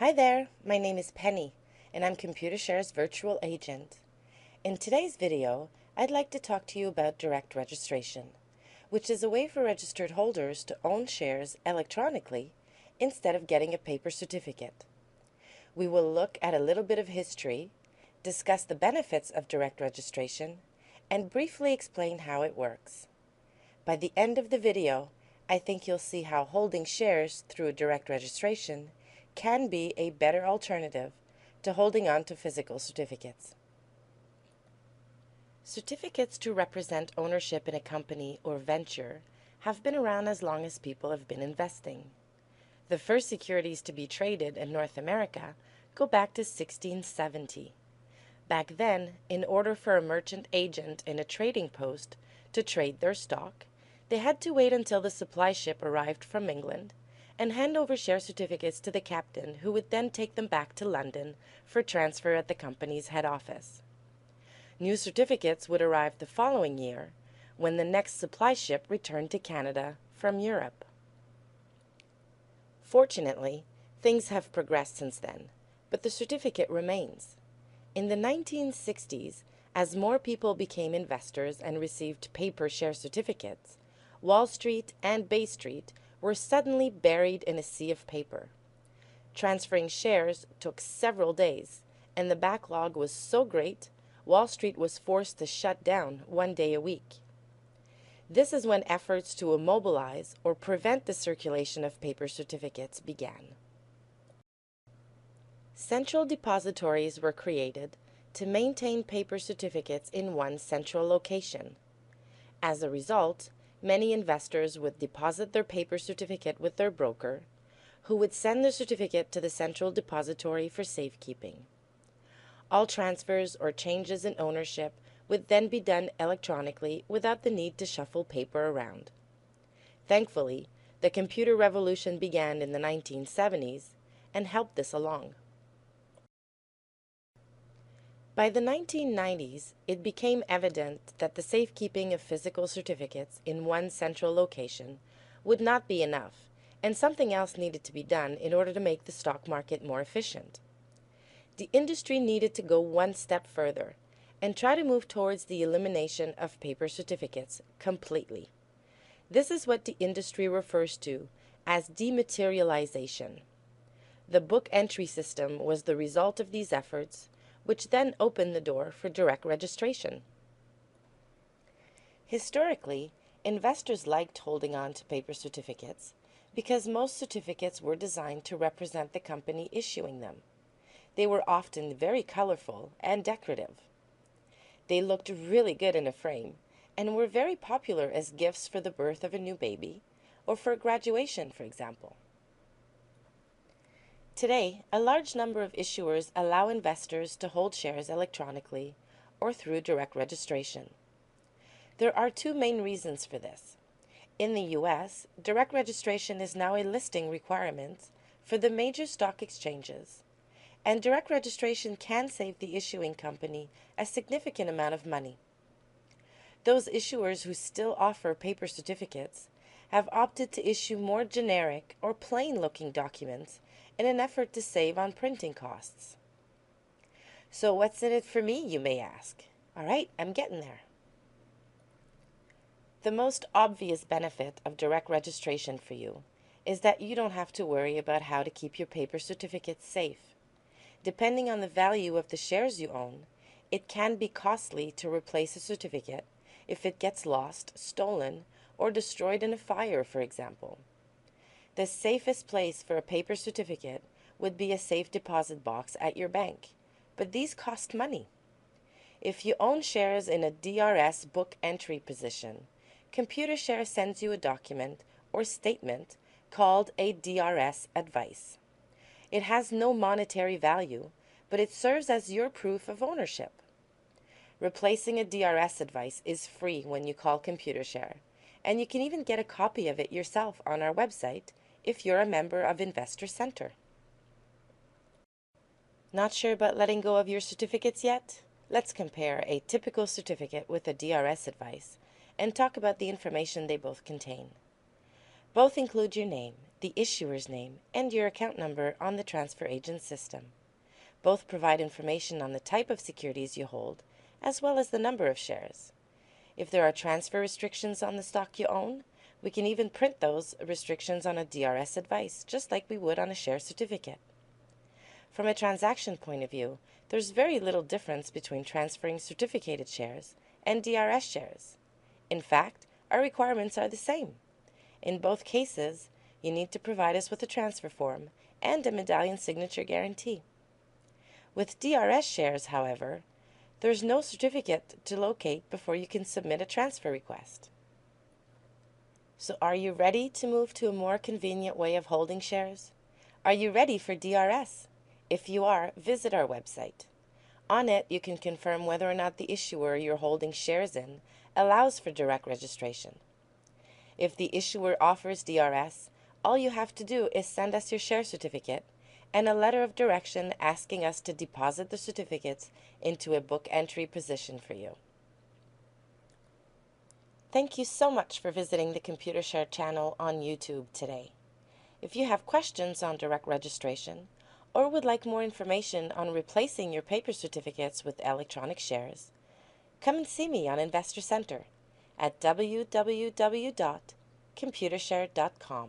Hi there, my name is Penny, and I'm Computershare's virtual agent. In today's video, I'd like to talk to you about direct registration, which is a way for registered holders to own shares electronically instead of getting a paper certificate. We will look at a little bit of history, discuss the benefits of direct registration, and briefly explain how it works. By the end of the video, I think you'll see how holding shares through direct registration can be a better alternative to holding on to physical certificates. Certificates to represent ownership in a company or venture have been around as long as people have been investing. The first securities to be traded in North America go back to 1670. Back then, in order for a merchant agent in a trading post to trade their stock, they had to wait until the supply ship arrived from England and hand over share certificates to the captain, who would then take them back to London for transfer at the company's head office. New certificates would arrive the following year when the next supply ship returned to Canada from Europe. Fortunately, things have progressed since then, but the certificate remains. In the 1960s, as more people became investors and received paper share certificates, Wall Street and Bay Street were suddenly buried in a sea of paper. Transferring shares took several days, and the backlog was so great, Wall Street was forced to shut down 1 day a week. This is when efforts to immobilize or prevent the circulation of paper certificates began. Central depositories were created to maintain paper certificates in one central location. As a result, many investors would deposit their paper certificate with their broker, who would send the certificate to the central depository for safekeeping. All transfers or changes in ownership would then be done electronically without the need to shuffle paper around. Thankfully, the computer revolution began in the 1970s and helped this along. By the 1990s, it became evident that the safekeeping of physical certificates in one central location would not be enough, and something else needed to be done in order to make the stock market more efficient. The industry needed to go one step further and try to move towards the elimination of paper certificates completely. This is what the industry refers to as dematerialization. The book entry system was the result of these efforts, which then opened the door for direct registration. Historically, investors liked holding on to paper certificates because most certificates were designed to represent the company issuing them. They were often very colorful and decorative. They looked really good in a frame and were very popular as gifts for the birth of a new baby or for graduation, for example. Today, a large number of issuers allow investors to hold shares electronically or through direct registration. There are two main reasons for this. In the US, direct registration is now a listing requirement for the major stock exchanges, and direct registration can save the issuing company a significant amount of money. Those issuers who still offer paper certificates have opted to issue more generic or plain-looking documents in an effort to save on printing costs. So what's in it for me, you may ask? All right, I'm getting there. The most obvious benefit of direct registration for you is that you don't have to worry about how to keep your paper certificates safe. Depending on the value of the shares you own, it can be costly to replace a certificate if it gets lost, stolen, or destroyed in a fire, for example. The safest place for a paper certificate would be a safe deposit box at your bank, but these cost money. If you own shares in a DRS book entry position, Computershare sends you a document or statement called a DRS advice. It has no monetary value, but it serves as your proof of ownership. Replacing a DRS advice is free when you call Computershare, and you can even get a copy of it yourself on our website if you're a member of Investor Center. Not sure about letting go of your certificates yet? Let's compare a typical certificate with a DRS advice and talk about the information they both contain. Both include your name, the issuer's name, and your account number on the transfer agent system. Both provide information on the type of securities you hold, as well as the number of shares. If there are transfer restrictions on the stock you own, we can even print those restrictions on a DRS advice, just like we would on a share certificate. From a transaction point of view, there's very little difference between transferring certificated shares and DRS shares. In fact, our requirements are the same. In both cases, you need to provide us with a transfer form and a medallion signature guarantee. With DRS shares, however, there's no certificate to locate before you can submit a transfer request. So are you ready to move to a more convenient way of holding shares? Are you ready for DRS? If you are, visit our website. On it, you can confirm whether or not the issuer you're holding shares in allows for direct registration. If the issuer offers DRS, all you have to do is send us your share certificate and a letter of direction asking us to deposit the certificates into a book entry position for you. Thank you so much for visiting the Computershare channel on YouTube today. If you have questions on direct registration or would like more information on replacing your paper certificates with electronic shares, come and see me on Investor Center at www.computershare.com.